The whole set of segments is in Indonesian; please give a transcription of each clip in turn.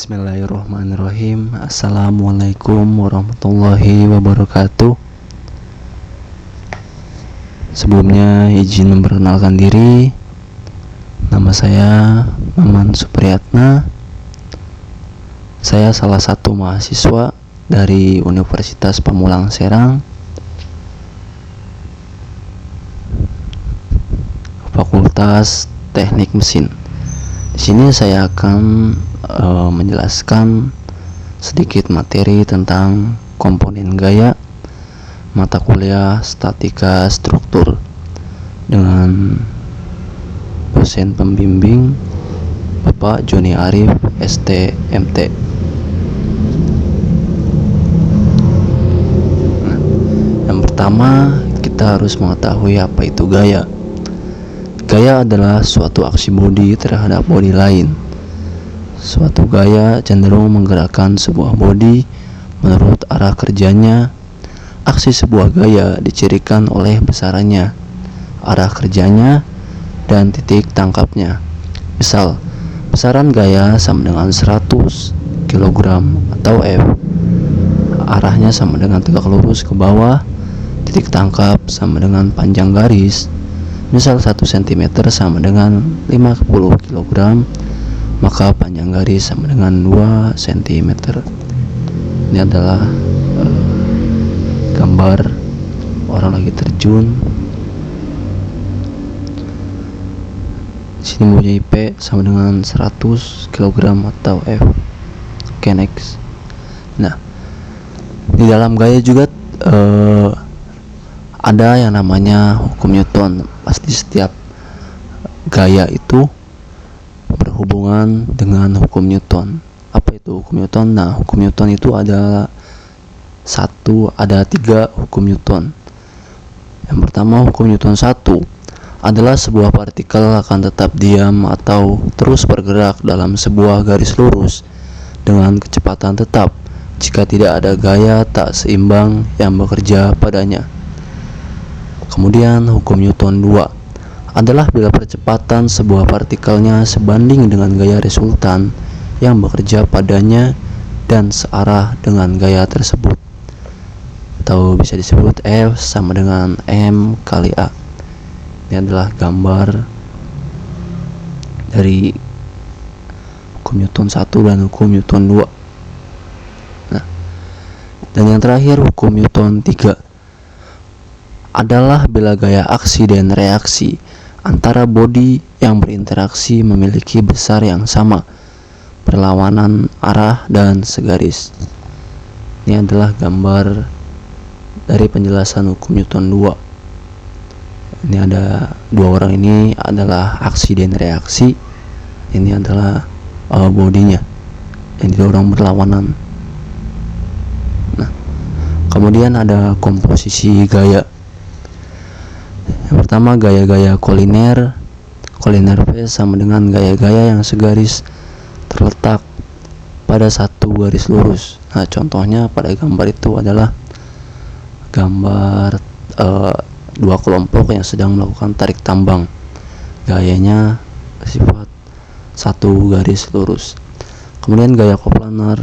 Bismillahirrahmanirrahim. Assalamualaikum warahmatullahi wabarakatuh. Sebelumnya izin memperkenalkan diri. Nama saya Maman Supriyatna. Saya salah satu mahasiswa dari Universitas Pamulang Serang, Fakultas Teknik Mesin. Di sini saya akan menjelaskan sedikit materi tentang komponen gaya mata kuliah statika struktur dengan dosen pembimbing Bapak Joni Arif STMT. Yang pertama, kita harus mengetahui apa itu gaya. Gaya adalah suatu aksi bodi terhadap bodi lain. Suatu gaya cenderung menggerakkan sebuah bodi menurut arah kerjanya. Aksi sebuah gaya dicirikan oleh besarannya, arah kerjanya, dan titik tangkapnya. Misal, besaran gaya sama dengan 100 kg atau F. Arahnya sama dengan tegak lurus ke bawah. Titik tangkap sama dengan panjang garis. Misal 1 cm sama dengan 50 kg, maka panjang garis sama dengan 2 cm. Ini adalah gambar orang lagi terjun. Di sini mempunyai P sama dengan 100 kg atau F. Oke, next. Nah, di dalam gaya juga ada yang namanya hukum Newton. Pasti setiap gaya itu berhubungan dengan hukum Newton. Apa itu hukum Newton? Nah, hukum Newton itu ada 3 hukum Newton. Yang pertama, hukum Newton 1 adalah sebuah partikel akan tetap diam atau terus bergerak dalam sebuah garis lurus dengan kecepatan tetap jika tidak ada gaya tak seimbang yang bekerja padanya. Kemudian hukum Newton 2 adalah bila percepatan sebuah partikelnya sebanding dengan gaya resultan yang bekerja padanya dan searah dengan gaya tersebut, atau bisa disebut F sama dengan M kali A. Ini adalah gambar dari hukum Newton 1 dan hukum Newton 2. Nah, dan yang terakhir hukum Newton 3 adalah bila gaya aksi dan reaksi antara bodi yang berinteraksi memiliki besar yang sama, berlawanan arah dan segaris. Ini adalah gambar dari penjelasan hukum Newton 2. Ini ada 2 orang, ini adalah aksi dan reaksi. Ini adalah bodinya yang didorong berlawanan. Nah, kemudian ada komposisi gaya. Yang pertama, gaya-gaya koliner. Koliner V sama dengan gaya-gaya yang segaris terletak pada satu garis lurus. Nah, contohnya pada gambar itu adalah gambar 2 kelompok yang sedang melakukan tarik tambang. Gayanya sifat satu garis lurus. Kemudian gaya koplanar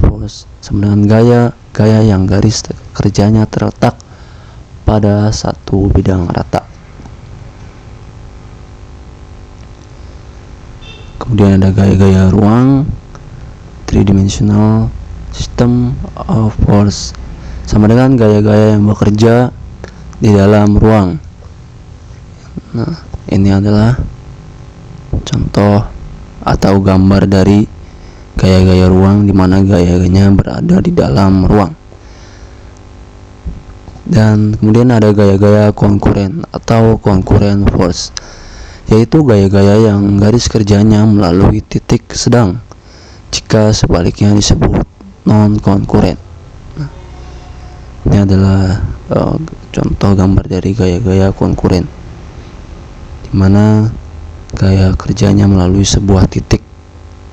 force sama dengan gaya yang garis kerjanya terletak pada satu bidang rata. Kemudian ada gaya-gaya ruang, 3-dimensional system of force sama dengan gaya-gaya yang bekerja di dalam ruang. Nah, ini adalah contoh atau gambar dari gaya-gaya ruang di mana gaya-gayanya berada di dalam ruang. Dan kemudian ada gaya-gaya konkuren atau konkuren force, yaitu gaya-gaya yang garis kerjanya melalui titik sedang jika sebaliknya disebut non-konkuren. Nah, ini adalah contoh gambar dari gaya-gaya konkuren, di mana gaya kerjanya melalui sebuah titik.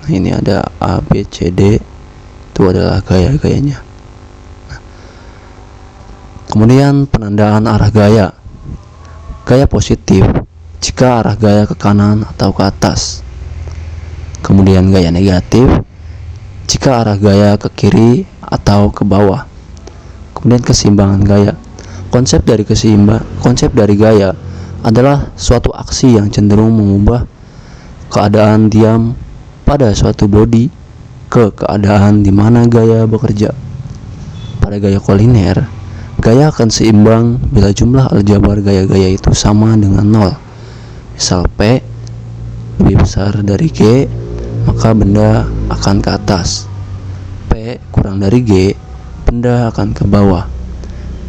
Nah, ini ada A, B, C, D, itu adalah gaya-gayanya. Kemudian penandaan arah gaya. Gaya positif jika arah gaya ke kanan atau ke atas. Kemudian gaya negatif jika arah gaya ke kiri atau ke bawah. Kemudian keseimbangan gaya. Konsep dari gaya adalah suatu aksi yang cenderung mengubah keadaan diam pada suatu bodi ke keadaan di mana gaya bekerja. Pada gaya kuliner, gaya akan seimbang bila jumlah aljabar gaya-gaya itu sama dengan 0. Misal P lebih besar dari G, maka benda akan ke atas. P kurang dari G, benda akan ke bawah.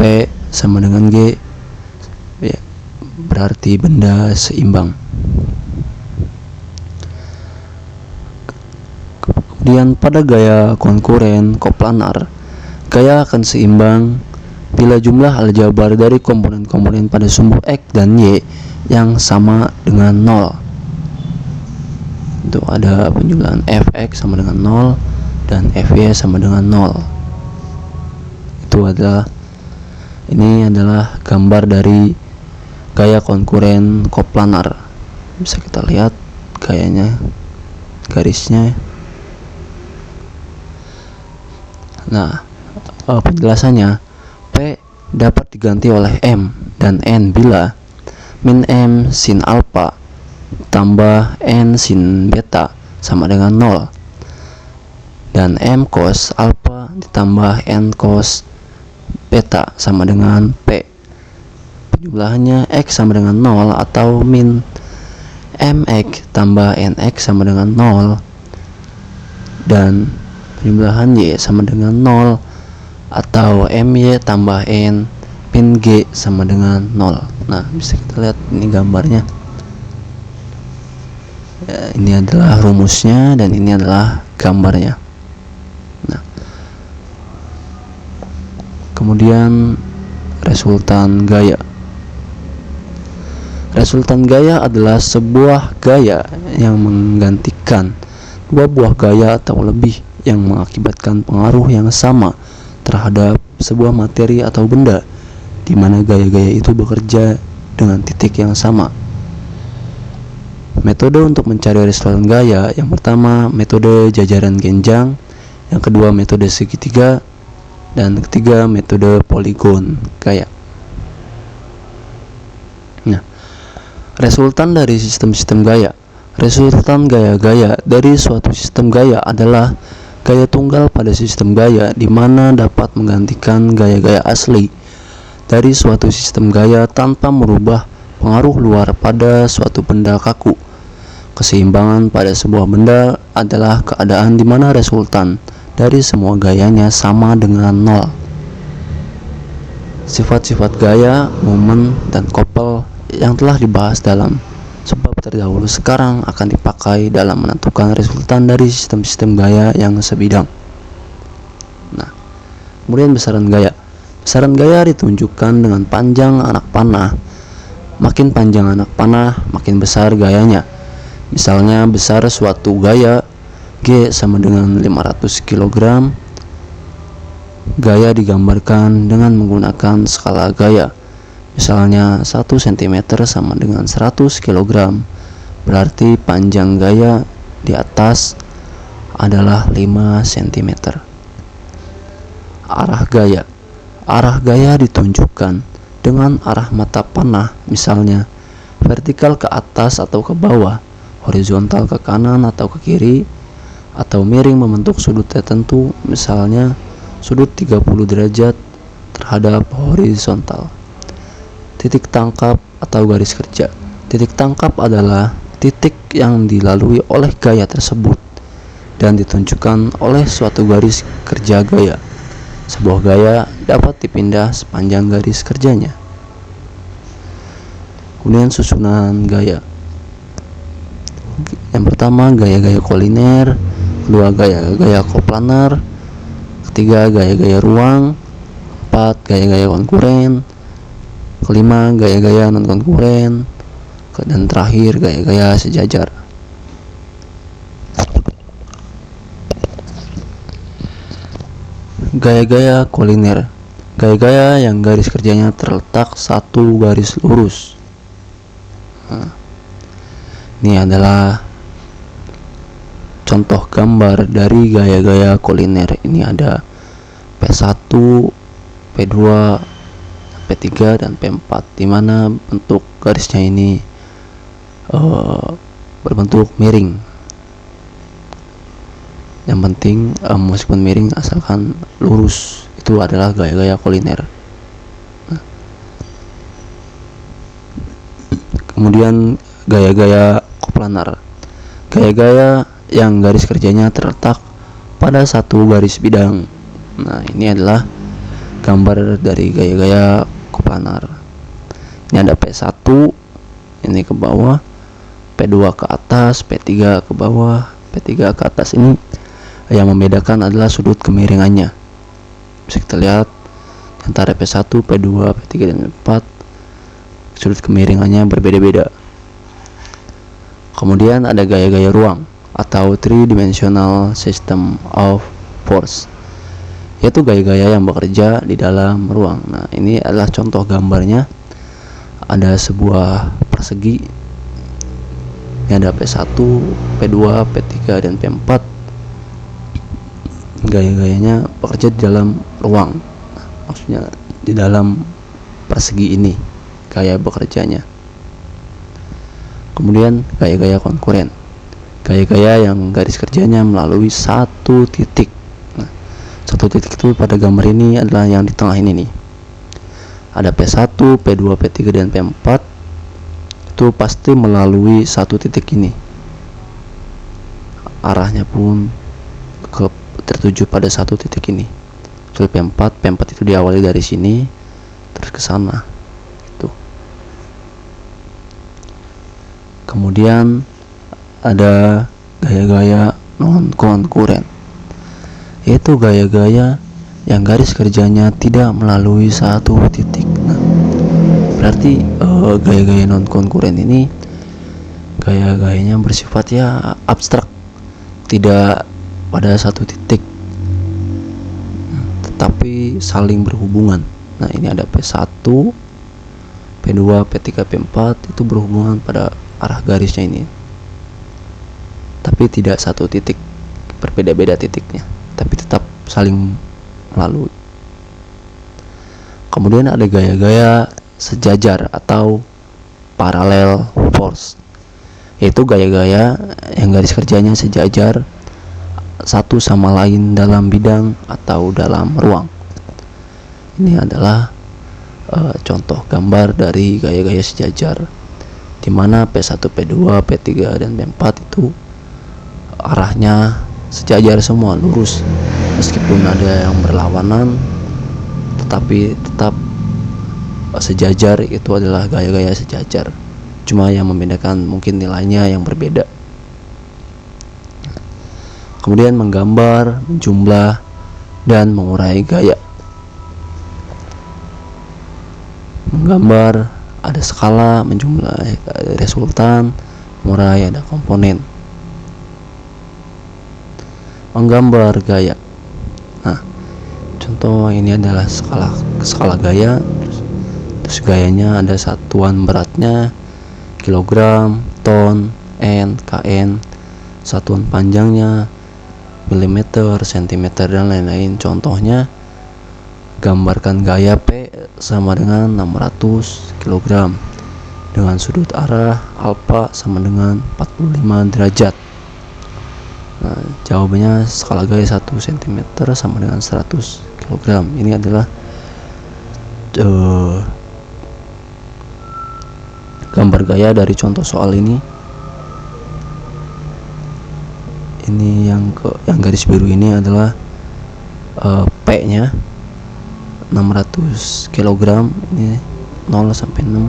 P sama dengan G, ya, berarti benda seimbang. Kemudian pada gaya konkuren koplanar, gaya akan seimbang bila jumlah aljabar dari komponen-komponen pada sumbu X dan Y yang sama dengan 0. Itu ada penjumlahan Fx sama dengan 0 dan Fy sama dengan 0. Ini adalah gambar dari gaya konkuren koplanar. Bisa kita lihat gayanya, garisnya. Nah, penjelasannya, P dapat diganti oleh M dan N bila min M sin alpha tambah N sin beta sama dengan 0, dan M cos alpha ditambah N cos beta sama dengan P. Penjumlahannya X sama dengan 0 atau min MX tambah NX sama dengan 0, dan penjumlahan Y sama dengan 0 atau MY tambah N min G sama dengan 0. Nah, bisa kita lihat ini gambarnya. Ya, ini adalah rumusnya dan ini adalah gambarnya. Nah, kemudian resultan gaya. Resultan gaya adalah sebuah gaya yang menggantikan dua buah gaya atau lebih yang mengakibatkan pengaruh yang sama terhadap sebuah materi atau benda, di mana gaya-gaya itu bekerja dengan titik yang sama. Metode untuk mencari resultan gaya, yang pertama metode jajaran genjang, yang kedua metode segitiga, dan ketiga metode poligon gaya. Nah, resultan dari sistem-sistem gaya. Resultan gaya-gaya dari suatu sistem gaya adalah gaya tunggal pada sistem gaya, di mana dapat menggantikan gaya-gaya asli dari suatu sistem gaya tanpa merubah pengaruh luar pada suatu benda kaku. Keseimbangan pada sebuah benda adalah keadaan di mana resultan dari semua gayanya sama dengan 0. Sifat-sifat gaya, momen, dan couple yang telah dibahas dalam sebab terdahulu sekarang akan dipakai dalam menentukan resultan dari sistem-sistem gaya yang sebidang. Nah, kemudian besaran gaya. Besaran gaya ditunjukkan dengan panjang anak panah. Makin panjang anak panah, makin besar gayanya. Misalnya besar suatu gaya G sama dengan 500 kg. Gaya digambarkan dengan menggunakan skala gaya. Misalnya 1 cm sama dengan 100 kg. Berarti panjang gaya di atas adalah 5 cm. Arah gaya. Arah gaya ditunjukkan dengan arah mata panah, misalnya vertikal ke atas atau ke bawah, horizontal ke kanan atau ke kiri, atau miring membentuk sudut tertentu, misalnya sudut 30 derajat terhadap horizontal. Titik tangkap atau garis kerja. Titik tangkap adalah titik yang dilalui oleh gaya tersebut dan ditunjukkan oleh suatu garis kerja gaya. Sebuah gaya dapat dipindah sepanjang garis kerjanya. Kemudian susunan gaya. Yang pertama gaya-gaya kuliner, kedua gaya-gaya koplanar, ketiga gaya-gaya ruang, keempat gaya-gaya konkuren, kelima gaya-gaya non konkuren, dan terakhir gaya-gaya sejajar. Gaya-gaya kuliner. Gaya-gaya yang garis kerjanya terletak satu garis lurus. Nah, ini adalah contoh gambar dari gaya-gaya kuliner. Ini ada P1, P2, P3 dan P4, di mana bentuk garisnya ini berbentuk miring. Yang penting meskipun miring asalkan lurus, itu adalah gaya-gaya kuliner. Kemudian gaya-gaya koplanar, gaya-gaya yang garis kerjanya terletak pada satu garis bidang. Nah, ini adalah gambar dari gaya-gaya koplanar. Ini ada P1 ini ke bawah, P2 ke atas, P3 ke bawah, P3 ke atas. Ini yang membedakan adalah sudut kemiringannya. Bisa kita lihat antara P1, P2, P3 dan P4, sudut kemiringannya berbeda-beda. Kemudian ada gaya-gaya ruang atau three-dimensional system of force, yaitu gaya-gaya yang bekerja di dalam ruang. Nah, ini adalah contoh gambarnya. Ada sebuah persegi. Ini ada P1, P2, P3 dan P4. Gaya-gayanya bekerja di dalam ruang. Maksudnya di dalam persegi ini gaya bekerjanya. Kemudian gaya-gaya konkuren, gaya-gaya yang garis kerjanya melalui satu titik. Nah, satu titik itu pada gambar ini adalah yang di tengah ini nih. Ada P1, P2, P3 dan P4, itu pasti melalui satu titik ini. Arahnya pun tertuju pada satu titik ini. Jadi P4 itu diawali dari sini terus ke sana. Kemudian ada gaya-gaya non konkuren, yaitu gaya-gaya yang garis kerjanya tidak melalui satu titik. Nah, berarti gaya-gaya non konkuren ini gaya-gayanya bersifat ya abstrak, tidak pada satu titik, tetapi saling berhubungan. Nah, ini ada P1, P2, P3, P4 itu berhubungan pada arah garisnya ini, tapi tidak satu titik, berbeda-beda titiknya, tapi tetap saling melalui. Kemudian ada gaya-gaya sejajar atau parallel force, yaitu gaya-gaya yang garis kerjanya sejajar satu sama lain dalam bidang atau dalam ruang. Ini adalah contoh gambar dari gaya-gaya sejajar, di mana P1, P2, P3 dan P4 itu arahnya sejajar semua, lurus. Meskipun ada yang berlawanan, tetapi tetap sejajar. Itu adalah gaya-gaya sejajar. Cuma yang membedakan mungkin nilainya yang berbeda. Kemudian menggambar, menjumlah, dan mengurai gaya. Menggambar ada skala, menjumlah resultan, mengurai ada komponen. Menggambar gaya. Nah, contoh ini adalah skala gaya. Terus gayanya ada satuan beratnya kilogram, ton, n, kn, satuan panjangnya milimeter, sentimeter dan lain-lain. Contohnya, gambarkan gaya P sama dengan 600 kg dengan sudut arah alfa sama dengan 45 derajat. Nah, jawabannya skala gaya 1 cm sama dengan 100 kg. Ini adalah gambar gaya dari contoh soal ini. Ini yang garis biru ini adalah P-nya 600 kg, ini 0 sampai 6,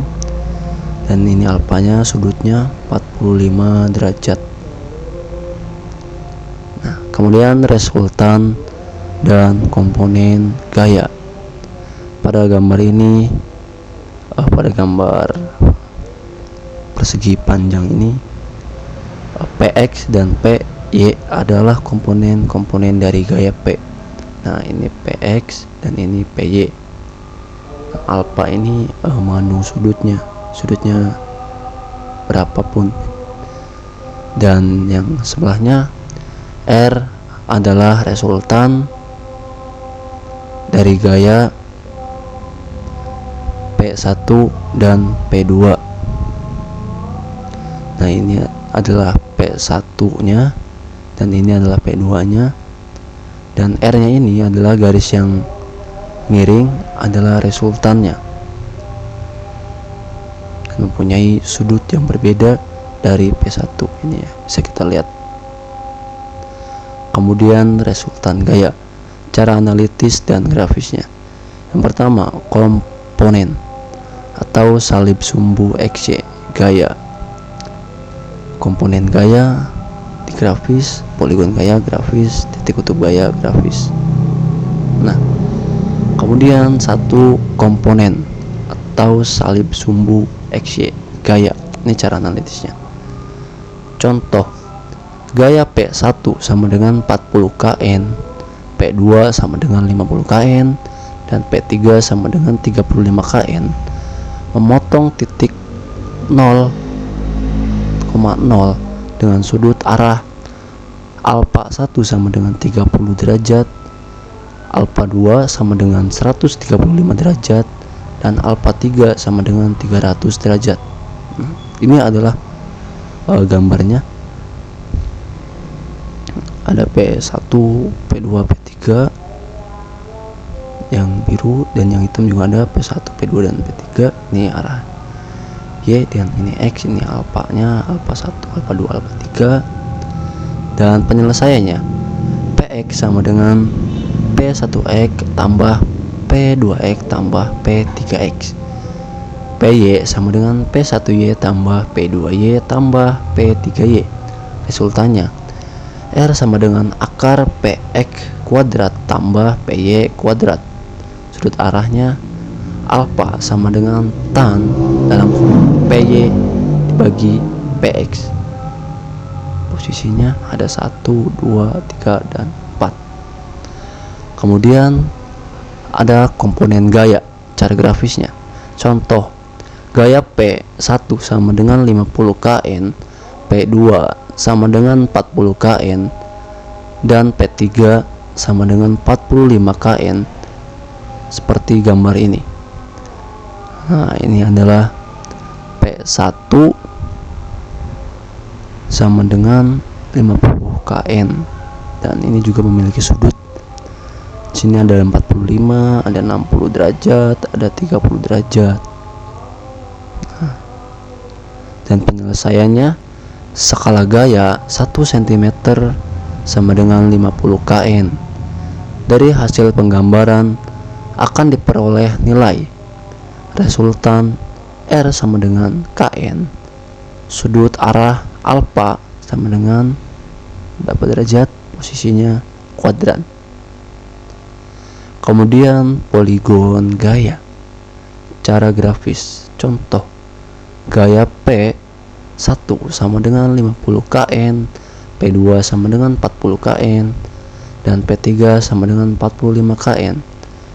dan ini alfanya sudutnya 45 derajat. Nah, kemudian resultan dan komponen gaya. Pada gambar ini, pada gambar persegi panjang ini, PX dan PY adalah komponen-komponen dari gaya P. Nah, ini PX dan ini PY. Alfa ini mengandung sudutnya berapapun, dan yang sebelahnya R adalah resultan dari gaya P1 dan P2. Nah, ini adalah P1-nya dan ini adalah P2-nya, dan R-nya ini adalah garis yang miring adalah resultannya, mempunyai sudut yang berbeda dari P1 ini ya, bisa kita lihat. Kemudian resultan gaya, cara analitis dan grafisnya. Yang pertama, komponen atau salib sumbu XY gaya. Komponen gaya di grafis, poligon gaya grafis, titik kutub gaya grafis. Nah, kemudian satu komponen atau salib sumbu XY gaya. Ini cara analitisnya. Contoh, gaya P1 sama dengan 40 kN, P2 sama dengan 50 kN, dan P3 sama dengan 35 kN. Memotong titik 0,0 dengan sudut arah alfa 1 sama dengan 30 derajat, alfa 2 sama dengan 135 derajat, dan alfa 3 sama dengan 300 derajat. Ini adalah gambarnya. Ada P1, P2, P3 yang biru, dan yang hitam juga ada P1, P2, dan P3. Ini arah Y, dan ini X, ini alfanya, alfa 1, alfa 2, alfa 3. Dan penyelesaiannya, PX sama dengan P1X tambah P2X tambah P3X. PY sama dengan P1Y tambah P2Y tambah P3Y. Resultannya, R sama dengan akar PX kuadrat tambah PY kuadrat. Sudut arahnya alfa sama dengan tan dalam PY dibagi PX. Posisinya ada 1, 2, 3, dan 4. Kemudian ada komponen gaya, cara grafisnya. Contoh, gaya P1 sama dengan 50 kN, P2 sama dengan 40 kN, dan P3 sama dengan 45 kN, seperti gambar ini. Nah, ini adalah P1 sama dengan 50 kN, dan ini juga memiliki sudut. Di sini ada 45, ada 60 derajat, ada 30 derajat. Nah, dan penyelesaiannya, skala gaya 1 cm sama dengan 50 kN. Dari hasil penggambaran akan diperoleh nilai resultan R sama dengan KN. Sudut arah alfa sama dengan berapa derajat, posisinya kuadran. Kemudian poligon gaya, cara grafis. Contoh, gaya P1 sama dengan 50 kN, P2 sama dengan 40 kN, dan P3 sama dengan 45 kN,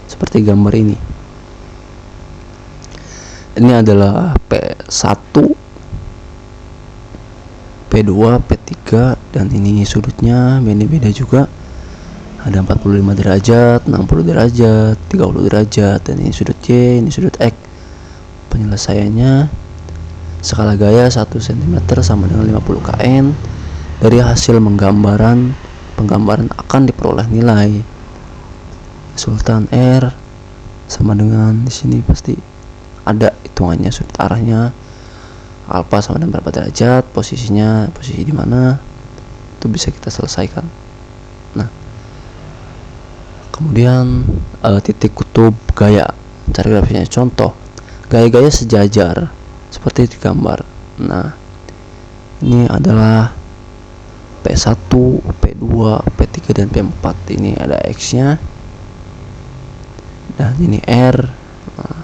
seperti gambar ini. Ini adalah P1, P2, P3, dan ini sudutnya beda-beda juga. Ada 45 derajat, 60 derajat, 30 derajat, dan ini sudut Y, ini sudut X. Penyelesaiannya, skala gaya 1 cm sama dengan 50 kN. Dari hasil penggambaran akan diperoleh nilai resultan R sama dengan, di sini pasti ada hitungannya, sudut arahnya alfa sama dengan berapa derajat, posisi di mana, itu bisa kita selesaikan. Nah, kemudian titik kutub gaya, cara grafisnya. Contoh, gaya-gaya sejajar seperti di gambar. Nah, ini adalah P1, P2, P3, dan P4. Ini ada X-nya, dan ini R. Nah,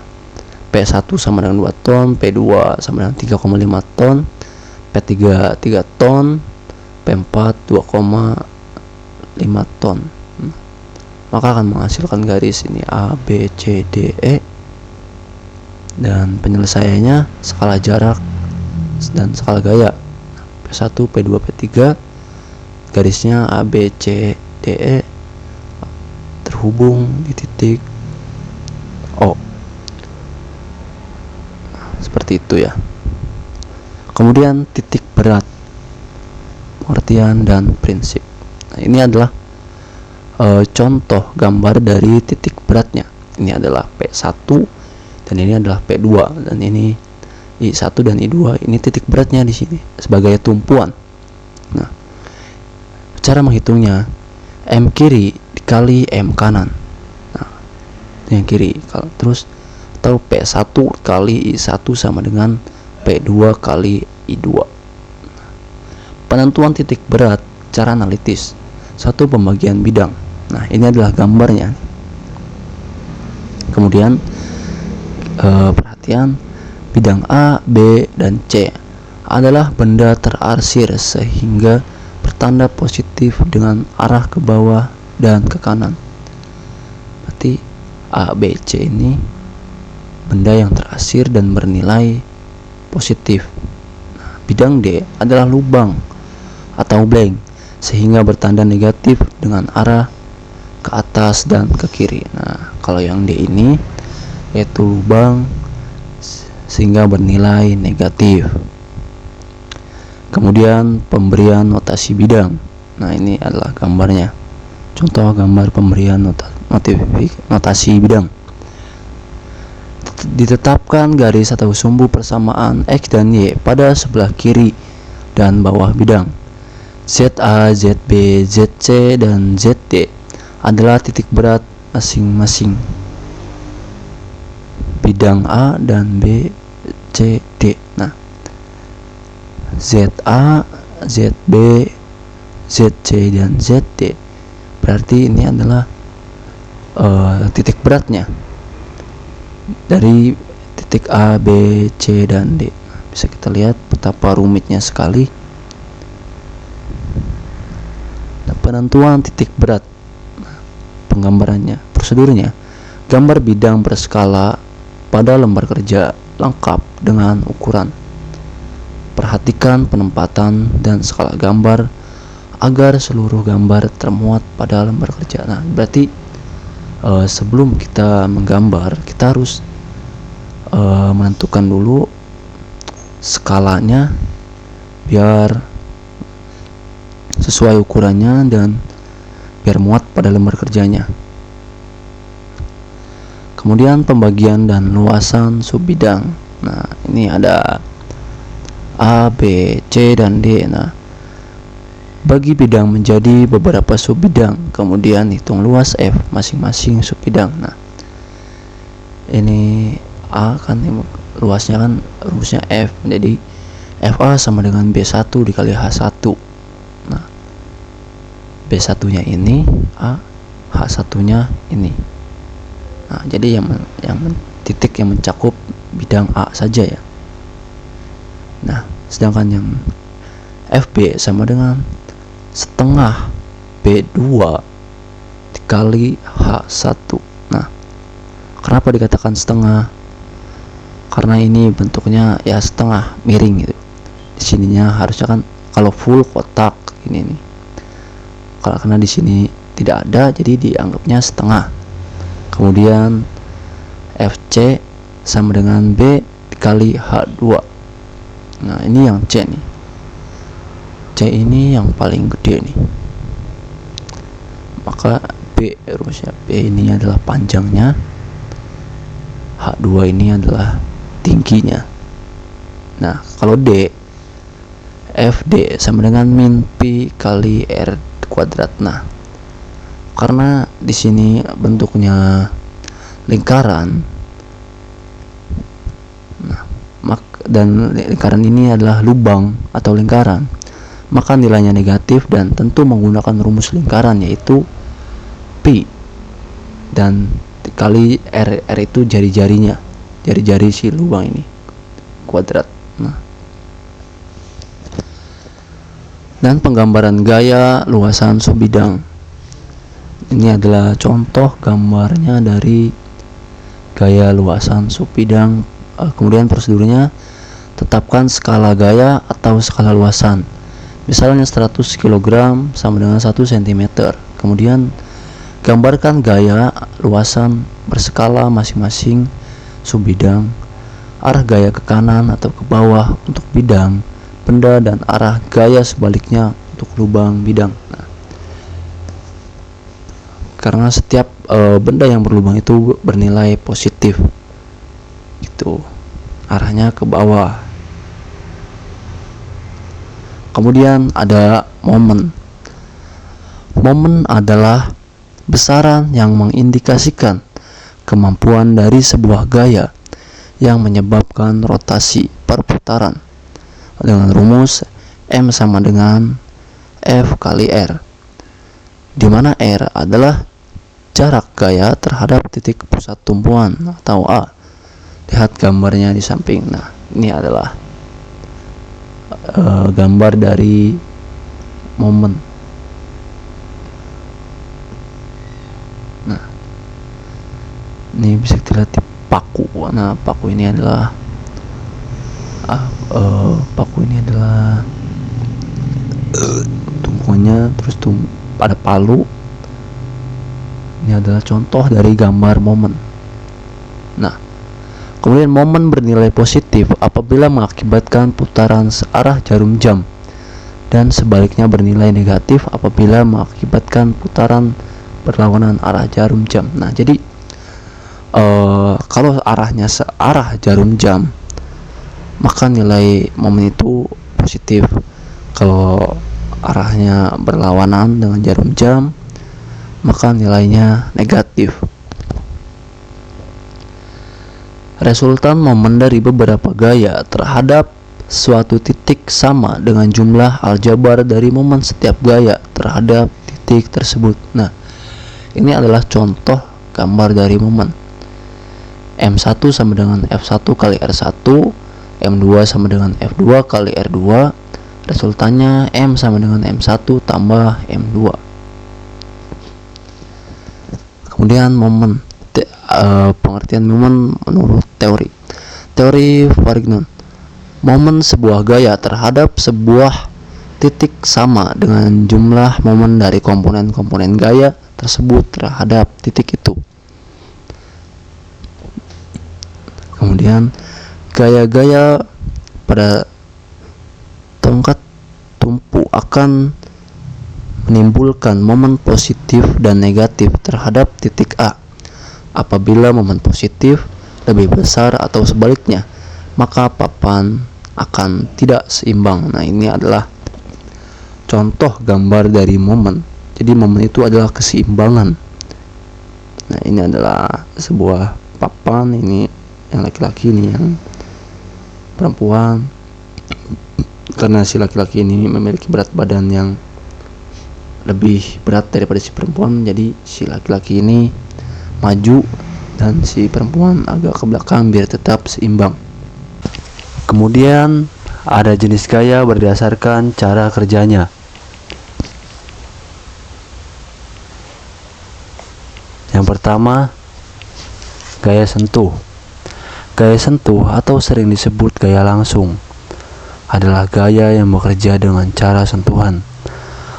P1 sama dengan 2 ton, P2 sama dengan 3,5 ton, P3 3 ton, P4 2,5 ton. Maka akan menghasilkan garis ini A, B, C, D, E. Dan penyelesaiannya skala jarak dan skala gaya P1, P2, P3. garisnya A, B, C, D, E terhubung di titik O. Seperti itu ya. Kemudian titik berat, pengertian dan prinsip. Nah, ini adalah contoh gambar dari titik beratnya. Ini adalah P1 dan ini adalah P2, dan ini I1 dan I2. Ini titik beratnya di sini sebagai tumpuan. Nah, cara menghitungnya M kiri dikali M kanan. Nah, yang kiri terus, atau P1 kali I1 sama dengan P2 kali I2. Penentuan titik berat cara analitis. Satu, pembagian bidang. Nah, ini adalah gambarnya. Kemudian perhatian, bidang A, B, dan C adalah benda terarsir sehingga bertanda positif dengan arah ke bawah dan ke kanan. Berarti A, B, C ini benda yang terarsir dan bernilai positif. Nah, bidang D adalah lubang atau blank sehingga bertanda negatif dengan arah ke atas dan ke kiri. Nah, kalau yang D ini yaitu lubang sehingga bernilai negatif. Kemudian pemberian notasi bidang. Nah, ini adalah gambarnya. Contoh gambar pemberian notasi bidang. Ditetapkan garis atau sumbu persamaan X dan Y pada sebelah kiri dan bawah bidang. ZA, ZB, ZC, dan ZD adalah titik berat masing-masing bidang A dan B, C, D. Nah, ZA, ZB, ZC, dan ZD berarti ini adalah titik beratnya dari titik A, B, C, dan D. Bisa kita lihat betapa rumitnya sekali. Nah, penentuan titik berat, penggambarannya, prosedurnya. Gambar bidang berskala pada lembar kerja lengkap dengan ukuran. Perhatikan penempatan dan skala gambar agar seluruh gambar termuat pada lembar kerja. Nah, berarti sebelum kita menggambar, kita harus menentukan dulu skalanya biar sesuai ukurannya dan biar muat pada lembar kerjanya. Kemudian pembagian dan luasan subbidang. Nah, ini ada A, B, C, dan D. Nah, bagi bidang menjadi beberapa subbidang, kemudian hitung luas F masing-masing subbidang. Nah, ini A kan luasnya kan rumusnya F, jadi FA sama dengan B1 dikali H1. Nah, B1 nya ini A, H1 nya ini. Nah, jadi yang titik yang mencakup bidang A saja ya. Nah, sedangkan yang FB sama dengan setengah B2 dikali H1. Nah, kenapa dikatakan setengah? Karena ini bentuknya ya setengah miring gitu. Di sininya harusnya kan kalau full kotak ini nih. Karena di sini tidak ada, jadi dianggapnya setengah. Kemudian FC sama dengan B dikali H2. Nah, ini yang C nih. C ini yang paling gede nih, maka B rumusnya B ini adalah panjangnya, H2 ini adalah tingginya. Nah, kalau D, FD sama dengan min Pi kali R kuadrat. Nah, karena di sini bentuknya lingkaran, nah, dan lingkaran ini adalah lubang atau lingkaran, maka nilainya negatif dan tentu menggunakan rumus lingkaran yaitu Pi dan kali R. R itu jari-jarinya, jari-jari si lubang ini kuadrat. Nah, dan penggambaran gaya luasan subbidang. Ini adalah contoh gambarnya dari gaya luasan subbidang. Kemudian prosedurnya, tetapkan skala gaya atau skala luasan Misalnya 100 kg sama dengan 1 cm. Kemudian gambarkan gaya luasan berskala masing-masing subbidang, arah gaya ke kanan atau ke bawah untuk bidang benda dan arah gaya sebaliknya untuk lubang bidang. Nah, karena setiap benda yang berlubang itu bernilai positif, itu arahnya ke bawah. Kemudian ada momen. Momen adalah besaran yang mengindikasikan kemampuan dari sebuah gaya yang menyebabkan rotasi perputaran dengan rumus M sama dengan F kali R, di mana R adalah jarak gaya terhadap titik pusat tumpuan atau A. Lihat gambarnya di samping. Nah, ini adalah gambar dari momen. Nah, ini bisa dilihat di paku. Nah, paku ini adalah tumpuannya, terus ada palu. Ini adalah contoh dari gambar momen. Nah, kemudian momen bernilai positif apabila mengakibatkan putaran searah jarum jam, dan sebaliknya bernilai negatif apabila mengakibatkan putaran berlawanan arah jarum jam. Nah, jadi kalau arahnya searah jarum jam, maka nilai momen itu positif. Kalau arahnya berlawanan dengan jarum jam, maka nilainya negatif. Resultan momen dari beberapa gaya terhadap suatu titik sama dengan jumlah aljabar dari momen setiap gaya terhadap titik tersebut. Nah, ini adalah contoh gambar dari momen. M1 sama dengan F1 kali R1, M2 sama dengan F2 kali R2. Resultannya M sama dengan M1 tambah M2. Kemudian momen, pengertian momen menurut teori Varignon. Momen sebuah gaya terhadap sebuah titik sama dengan jumlah momen dari komponen-komponen gaya tersebut terhadap titik itu. Kemudian gaya-gaya pada tongkat tumpu akan menimbulkan momen positif dan negatif terhadap titik A. Apabila momen positif lebih besar atau sebaliknya, maka papan akan tidak seimbang. Nah, ini adalah contoh gambar dari momen. Jadi momen itu adalah keseimbangan. Nah, ini adalah sebuah papan, ini yang laki-laki, ini yang perempuan. Karena si laki-laki ini memiliki berat badan yang lebih berat daripada si perempuan, jadi si laki-laki ini maju dan si perempuan agak ke belakang biar tetap seimbang. Kemudian ada jenis gaya berdasarkan cara kerjanya. Yang pertama, gaya sentuh. Gaya sentuh atau sering disebut gaya langsung adalah gaya yang bekerja dengan cara sentuhan.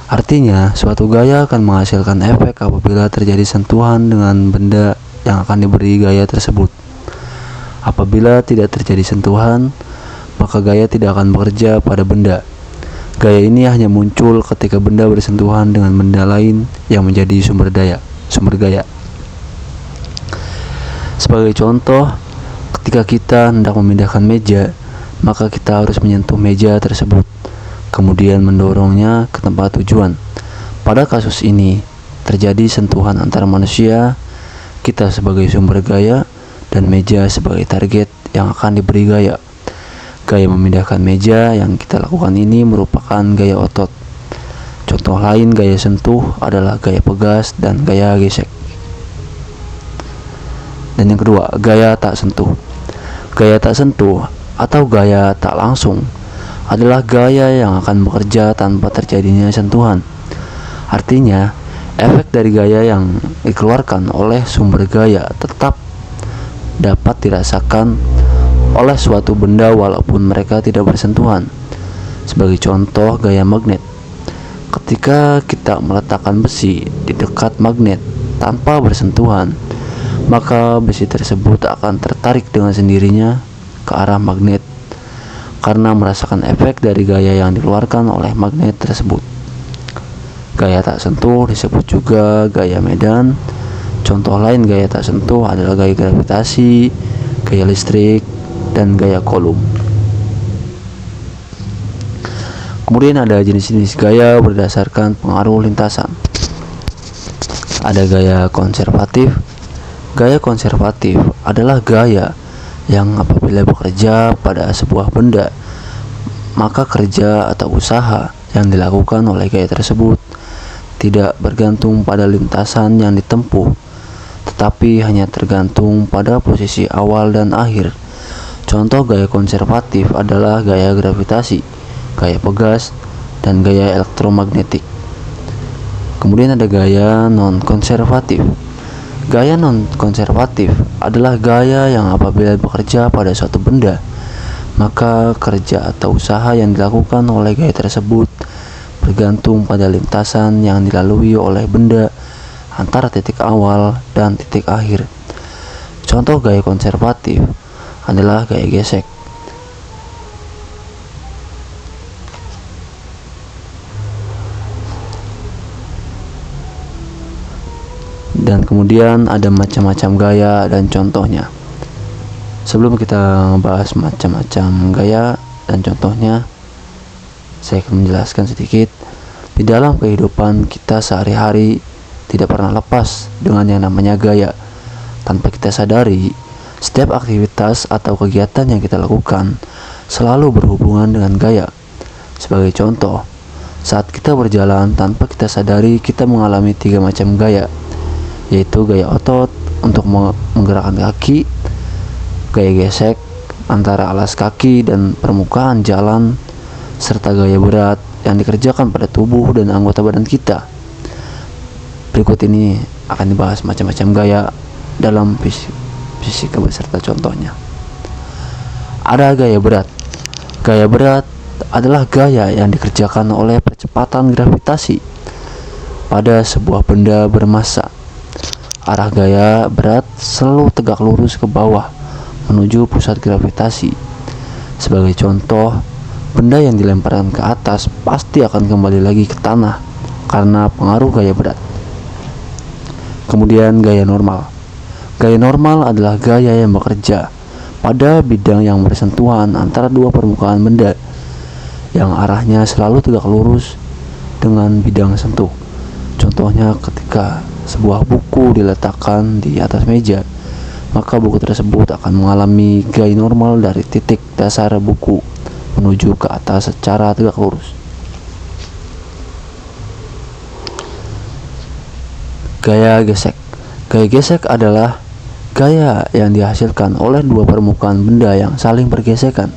Artinya, suatu gaya akan menghasilkan efek apabila terjadi sentuhan dengan benda yang akan diberi gaya tersebut. Apabila tidak terjadi sentuhan, maka gaya tidak akan bekerja pada benda. Gaya ini hanya muncul ketika benda bersentuhan dengan benda lain yang menjadi sumber gaya. Sebagai contoh, ketika kita hendak memindahkan meja, maka kita harus menyentuh meja tersebut, kemudian mendorongnya ke tempat tujuan. Pada kasus ini, terjadi sentuhan antara manusia, kita sebagai sumber gaya, dan meja sebagai target yang akan diberi gaya. Gaya memindahkan meja yang kita lakukan ini merupakan gaya otot. Contoh lain gaya sentuh adalah gaya pegas dan gaya gesek. Dan yang kedua, gaya tak sentuh. Gaya tak sentuh atau gaya tak langsung adalah gaya yang akan bekerja tanpa terjadinya sentuhan. Artinya, efek dari gaya yang dikeluarkan oleh sumber gaya tetap dapat dirasakan oleh suatu benda walaupun mereka tidak bersentuhan. Sebagai contoh, gaya magnet. Ketika kita meletakkan besi di dekat magnet tanpa bersentuhan, maka besi tersebut akan tertarik dengan sendirinya ke arah magnet karena merasakan efek dari gaya yang dikeluarkan oleh magnet tersebut. Gaya tak sentuh disebut juga gaya medan. Contoh lain gaya tak sentuh adalah gaya gravitasi, gaya listrik, dan gaya Coulomb. Kemudian ada jenis-jenis gaya berdasarkan pengaruh lintasan. Ada gaya konservatif. Gaya konservatif adalah gaya yang apabila bekerja pada sebuah benda, maka kerja atau usaha yang dilakukan oleh gaya tersebut tidak bergantung pada lintasan yang ditempuh, tetapi hanya tergantung pada posisi awal dan akhir. Contoh gaya konservatif adalah gaya gravitasi, gaya pegas, dan gaya elektromagnetik. Kemudian ada gaya non-konservatif. Gaya non-konservatif adalah gaya yang apabila bekerja pada suatu benda, maka kerja atau usaha yang dilakukan oleh gaya tersebut bergantung pada lintasan yang dilalui oleh benda antara titik awal dan titik akhir. Contoh gaya konservatif adalah gaya gesek. Dan kemudian ada macam-macam gaya dan contohnya. Sebelum kita membahas macam-macam gaya dan contohnya, saya akan menjelaskan sedikit. Di dalam kehidupan kita sehari-hari tidak pernah lepas dengan yang namanya gaya. Tanpa kita sadari, setiap aktivitas atau kegiatan yang kita lakukan selalu berhubungan dengan gaya. Sebagai contoh, saat kita berjalan tanpa kita sadari, kita mengalami 3 macam gaya, yaitu gaya otot untuk menggerakkan kaki, gaya gesek antara alas kaki dan permukaan jalan, serta gaya berat yang dikerjakan pada tubuh dan anggota badan kita. Berikut ini akan dibahas macam-macam gaya dalam fisika beserta contohnya. Ada gaya berat. Gaya berat adalah gaya yang dikerjakan oleh percepatan gravitasi pada sebuah benda bermassa. Arah gaya berat selalu tegak lurus ke bawah menuju pusat gravitasi. Sebagai contoh, benda yang dilemparkan ke atas pasti akan kembali lagi ke tanah karena pengaruh gaya berat. Kemudian gaya normal. Gaya normal adalah gaya yang bekerja pada bidang yang bersentuhan antara dua permukaan benda yang arahnya selalu tegak lurus dengan bidang sentuh. Contohnya ketika sebuah buku diletakkan di atas meja, maka buku tersebut akan mengalami gaya normal dari titik dasar buku menuju ke atas secara tegak lurus. Gaya gesek. Gaya gesek adalah gaya yang dihasilkan oleh dua permukaan benda yang saling bergesekan.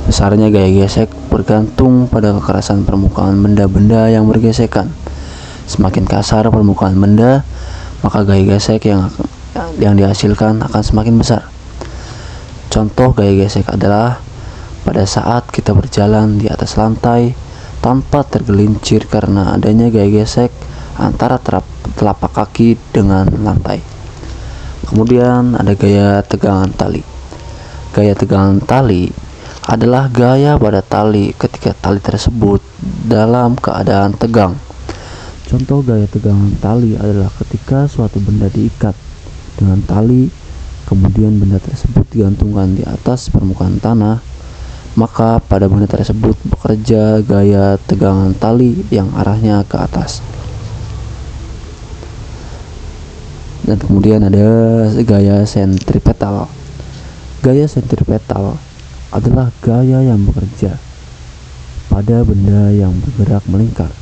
Besarnya gaya gesek bergantung pada kekerasan permukaan benda-benda yang bergesekan. Semakin kasar permukaan benda, maka gaya gesek yang dihasilkan akan semakin besar. Contoh gaya gesek adalah pada saat kita berjalan di atas lantai tanpa tergelincir karena adanya gaya gesek antara telapak kaki dengan lantai. Kemudian ada gaya tegangan tali. Gaya tegangan tali adalah gaya pada tali ketika tali tersebut dalam keadaan tegang. Contoh gaya tegangan tali adalah ketika suatu benda diikat dengan tali, kemudian benda tersebut digantungkan di atas permukaan tanah, maka pada benda tersebut bekerja gaya tegangan tali yang arahnya ke atas. Dan kemudian ada gaya sentripetal. Gaya sentripetal adalah gaya yang bekerja pada benda yang bergerak melingkar,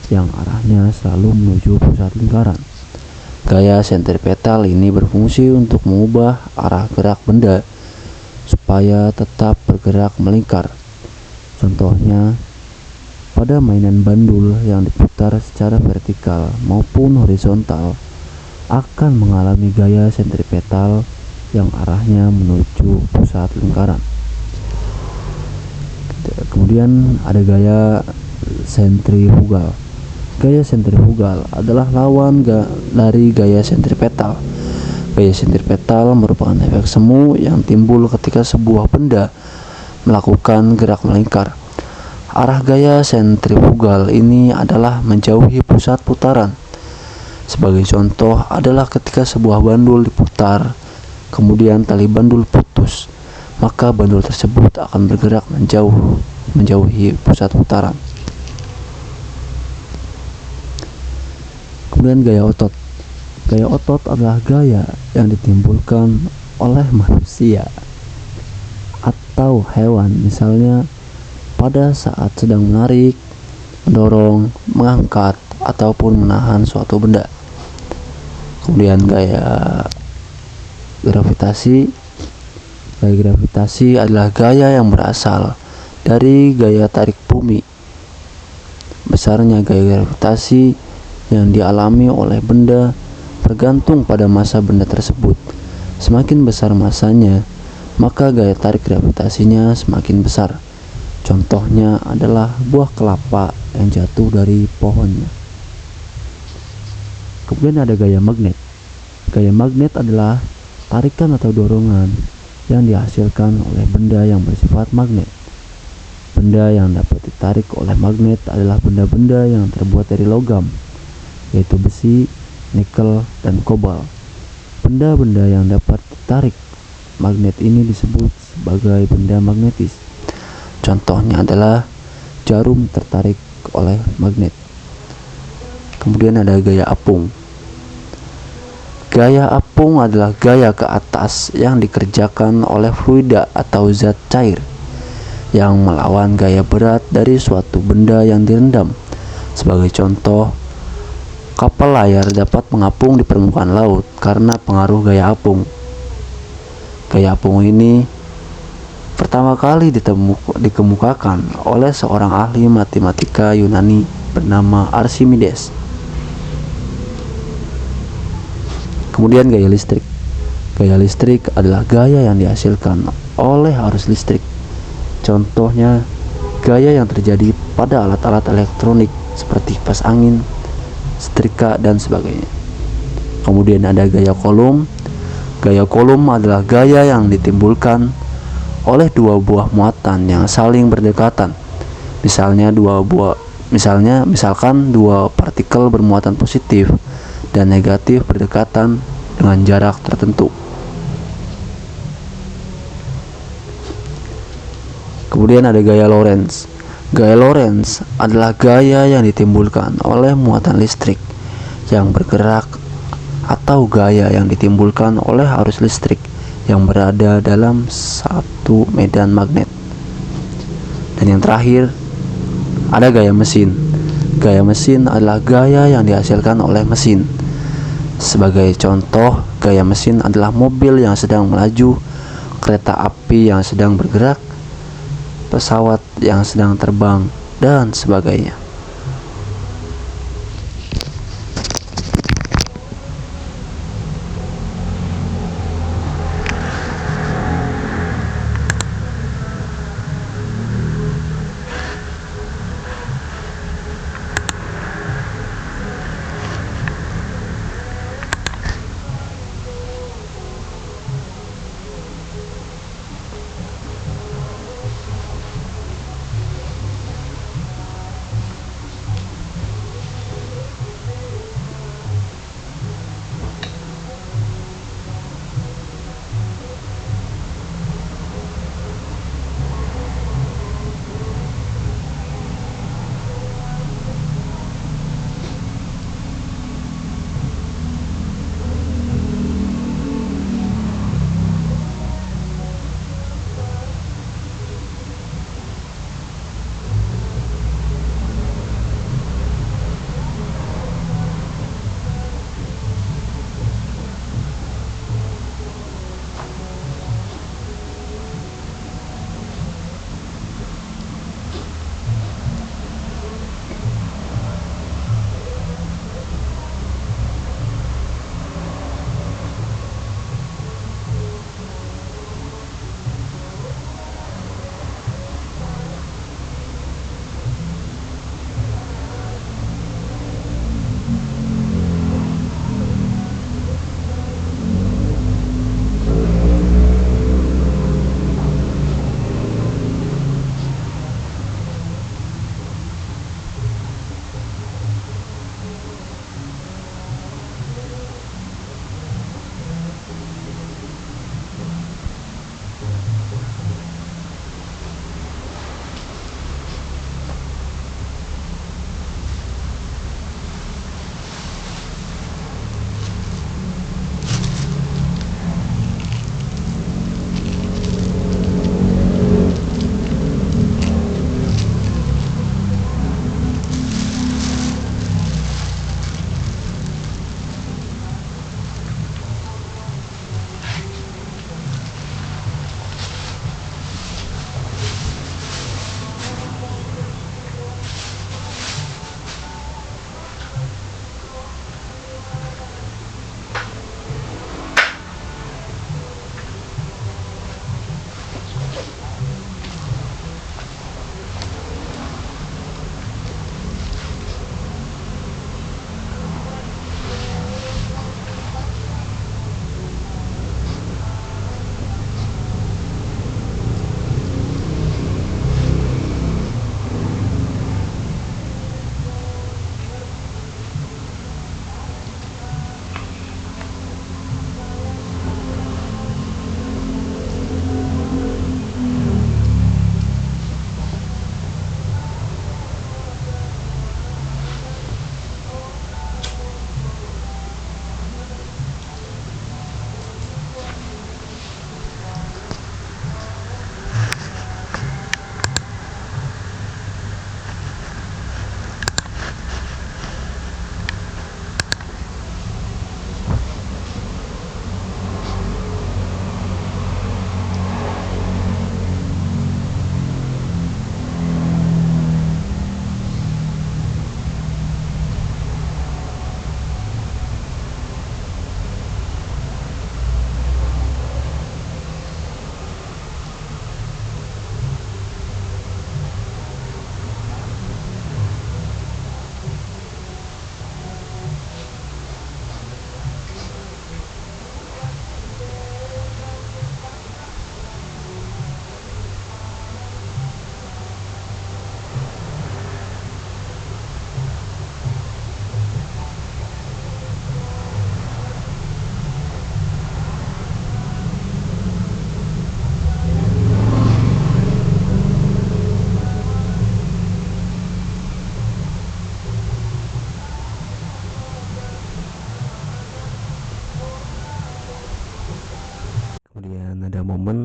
yang arahnya selalu menuju pusat lingkaran. Gaya sentripetal ini berfungsi untuk mengubah arah gerak benda supaya tetap bergerak melingkar. Contohnya, pada mainan bandul yang diputar secara vertikal maupun horizontal akan mengalami gaya sentripetal yang arahnya menuju pusat lingkaran. Kemudian Kemudian ada gaya sentrifugal. Gaya sentrifugal adalah lawan dari gaya sentripetal. Gaya sentripetal merupakan efek semu yang timbul ketika sebuah benda melakukan gerak melingkar. Arah gaya sentrifugal ini adalah menjauhi pusat putaran. Sebagai contoh adalah ketika sebuah bandul diputar, kemudian tali bandul putus, maka bandul tersebut akan bergerak menjauhi pusat putaran. Kemudian gaya otot. Gaya otot adalah gaya yang ditimbulkan oleh manusia atau hewan, misalnya pada saat sedang menarik, mendorong, mengangkat, ataupun menahan suatu benda. Kemudian gaya gravitasi. Gaya gravitasi adalah gaya yang berasal dari gaya tarik bumi. Besarnya gaya gravitasi yang dialami oleh benda bergantung pada massa benda tersebut. Semakin besar massanya, maka gaya tarik gravitasinya semakin besar. Contohnya adalah buah kelapa yang jatuh dari pohonnya. Kemudian ada gaya magnet. Gaya magnet adalah tarikan atau dorongan yang dihasilkan oleh benda yang bersifat magnet. Benda yang dapat ditarik oleh magnet adalah benda-benda yang terbuat dari logam, yaitu besi, nikel, dan kobalt. Benda-benda yang dapat ditarik magnet ini disebut sebagai benda magnetis. Contohnya adalah jarum tertarik oleh magnet. Kemudian ada gaya apung. Gaya apung adalah gaya ke atas yang dikerjakan oleh fluida atau zat cair yang melawan gaya berat dari suatu benda yang direndam. Sebagai contoh, kapal layar dapat mengapung di permukaan laut karena pengaruh gaya apung. Gaya apung ini pertama kali dikemukakan oleh seorang ahli matematika Yunani bernama Archimedes. Kemudian gaya listrik. Gaya listrik adalah gaya yang dihasilkan oleh arus listrik. Contohnya gaya yang terjadi pada alat-alat elektronik seperti kipas angin, setrika, dan sebagainya. Kemudian ada gaya kolom. Gaya kolom adalah gaya yang ditimbulkan oleh dua buah muatan yang saling berdekatan. Misalkan dua partikel bermuatan positif dan negatif berdekatan dengan jarak tertentu. Kemudian ada gaya Lorentz. Gaya Lorentz adalah gaya yang ditimbulkan oleh muatan listrik yang bergerak atau gaya yang ditimbulkan oleh arus listrik yang berada dalam satu medan magnet. Dan yang terakhir ada gaya mesin. Gaya mesin adalah gaya yang dihasilkan oleh mesin. Sebagai contoh, gaya mesin adalah mobil yang sedang melaju, kereta api yang sedang bergerak, pesawat yang sedang terbang, dan sebagainya.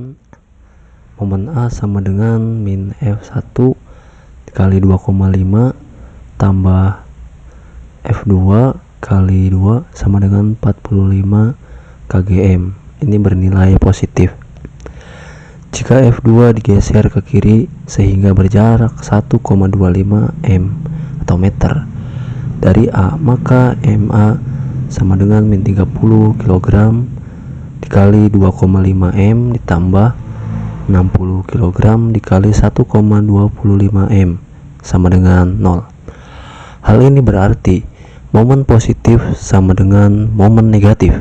misalkan momen A sama dengan min F1 dikali 2,5 tambah F2 kali 2 sama dengan 45 kgm. Ini bernilai positif. Jika F2 digeser ke kiri sehingga berjarak 1,25 m atau meter dari A, maka MA sama dengan min 30 kg dikali 2,5 m ditambah 60 kg dikali 1,25 m sama dengan 0. Hal ini berarti momen positif sama dengan momen negatif.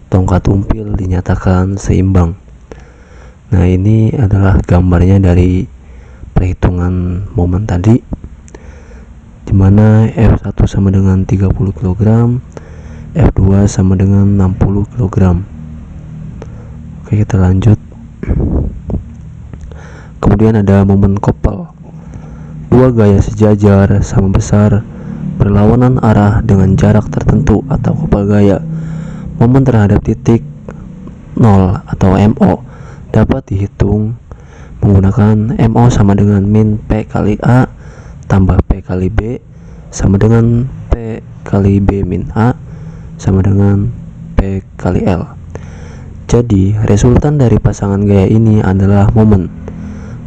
Tongkat umpil dinyatakan seimbang. Nah, ini adalah gambarnya dari perhitungan momen tadi, dimana F1 sama dengan 30 kg, F2 sama dengan 60 kg. Oke, kita lanjut. Kemudian ada momen couple. Dua gaya sejajar sama besar berlawanan arah dengan jarak tertentu atau couple gaya. Momen terhadap titik 0 atau MO dapat dihitung menggunakan MO sama dengan min P kali A tambah P kali B sama dengan P kali B min A sama dengan P kali L. Jadi resultan dari pasangan gaya ini adalah momen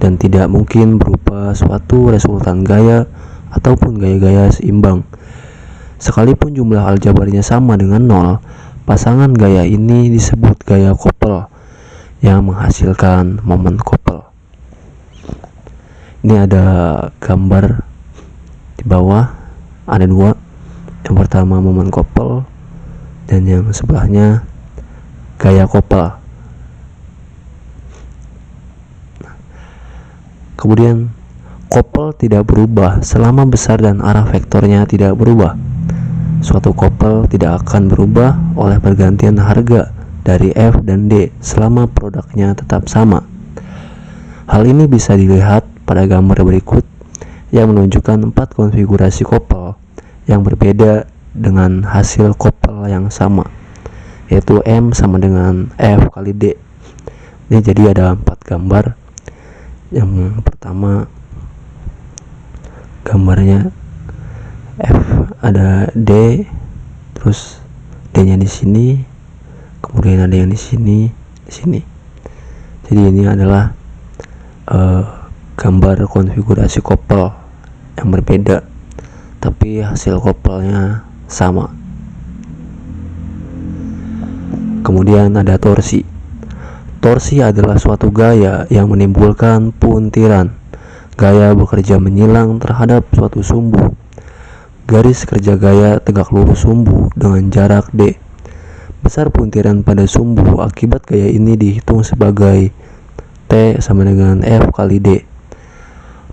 dan tidak mungkin berupa suatu resultan gaya ataupun gaya-gaya seimbang. Sekalipun jumlah aljabarnya sama dengan 0, pasangan gaya ini disebut gaya couple yang menghasilkan momen couple. Ini ada gambar di bawah, ada dua. Yang pertama momen couple dan yang sebelahnya gaya couple. Kemudian couple tidak berubah selama besar dan arah vektornya tidak berubah. Suatu couple tidak akan berubah oleh pergantian harga dari F dan D selama produknya tetap sama. Hal ini bisa dilihat pada gambar berikut yang menunjukkan 4 konfigurasi couple yang berbeda dengan hasil couple yang sama, yaitu M sama dengan F kali D. Ini jadi ada 4 gambar. Yang pertama gambarnya F ada D, terus D-nya di sini, kemudian ada yang di sini, di sini. Jadi ini adalah gambar konfigurasi couple yang berbeda, tapi hasil couplenya sama. Kemudian ada torsi. Torsi adalah suatu gaya yang menimbulkan puntiran. Gaya bekerja menyilang terhadap suatu sumbu. Garis kerja gaya tegak lurus sumbu dengan jarak D. Besar puntiran pada sumbu akibat gaya ini dihitung sebagai T sama dengan F kali D.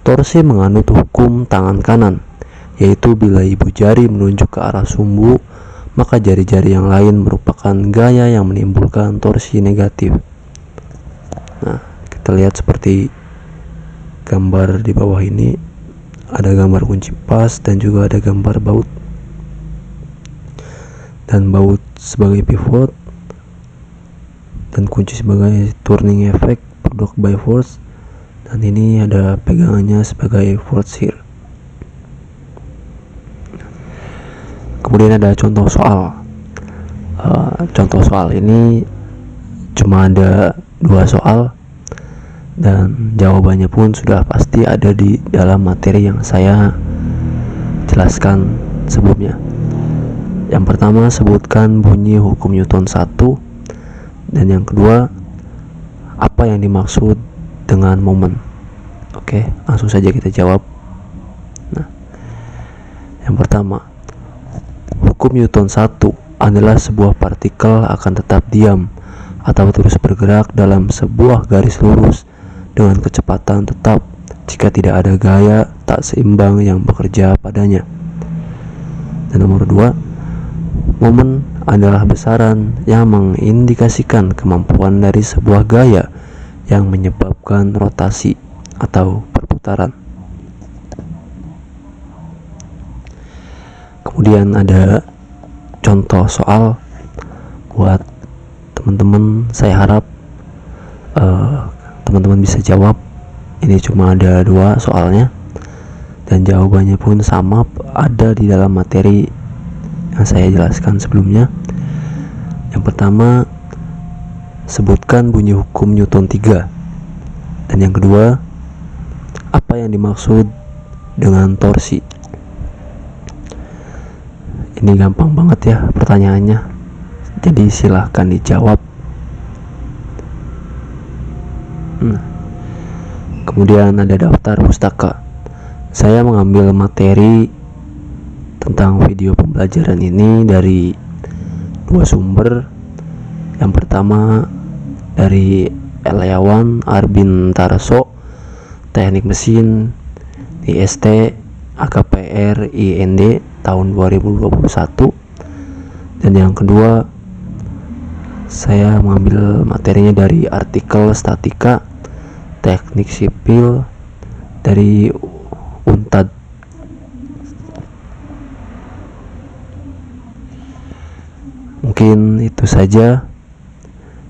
Torsi menganut hukum tangan kanan, yaitu bila ibu jari menunjuk ke arah sumbu, maka jari-jari yang lain merupakan gaya yang menimbulkan torsi negatif. Nah, kita lihat seperti gambar di bawah ini, ada gambar kunci pas dan juga ada gambar baut. Dan baut sebagai pivot dan kunci sebagai turning effect product by force, dan ini ada pegangannya sebagai force here. Kemudian ada contoh soal. Contoh soal ini cuma ada 2 soal dan jawabannya pun sudah pasti ada di dalam materi yang saya jelaskan sebelumnya. Yang pertama, sebutkan bunyi hukum Newton 1, dan yang kedua, apa yang dimaksud dengan momen. Oke, langsung saja kita jawab. Nah, yang pertama, hukum Newton 1 adalah sebuah partikel akan tetap diam atau terus bergerak dalam sebuah garis lurus dengan kecepatan tetap jika tidak ada gaya tak seimbang yang bekerja padanya. Dan nomor 2, momen adalah besaran yang mengindikasikan kemampuan dari sebuah gaya yang menyebabkan rotasi atau perputaran. Kemudian ada contoh soal buat teman-teman. Saya harap teman-teman bisa jawab. Ini cuma ada 2 soalnya, dan jawabannya pun sama, ada di dalam materi yang saya jelaskan sebelumnya. Yang pertama, sebutkan bunyi hukum Newton 3. Dan yang kedua, apa yang dimaksud dengan torsi? Ini gampang banget ya pertanyaannya, jadi silahkan dijawab. Kemudian ada daftar pustaka. Saya mengambil materi tentang video pembelajaran ini dari 2 sumber. Yang pertama dari Elayawan Arbin Tarso, Teknik Mesin IST AKPR IND tahun 2021. Dan yang kedua, saya mengambil materinya dari artikel Statika Teknik Sipil dari Untad. Mungkin itu saja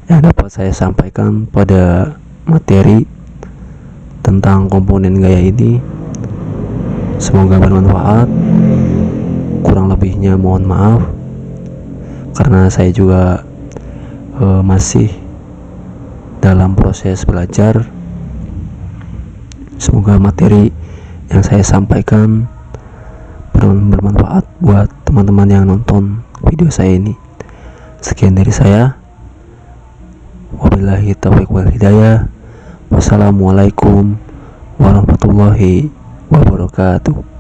yang dapat saya sampaikan pada materi tentang komponen gaya ini. Semoga bermanfaat. Kurang lebihnya mohon maaf, karena saya juga masih dalam proses belajar. Semoga materi yang saya sampaikan bermanfaat buat teman-teman yang nonton video saya ini. Sekian dari saya. Wabillahi taufiq wal hidayah. Wassalamualaikum warahmatullahi wabarakatuh.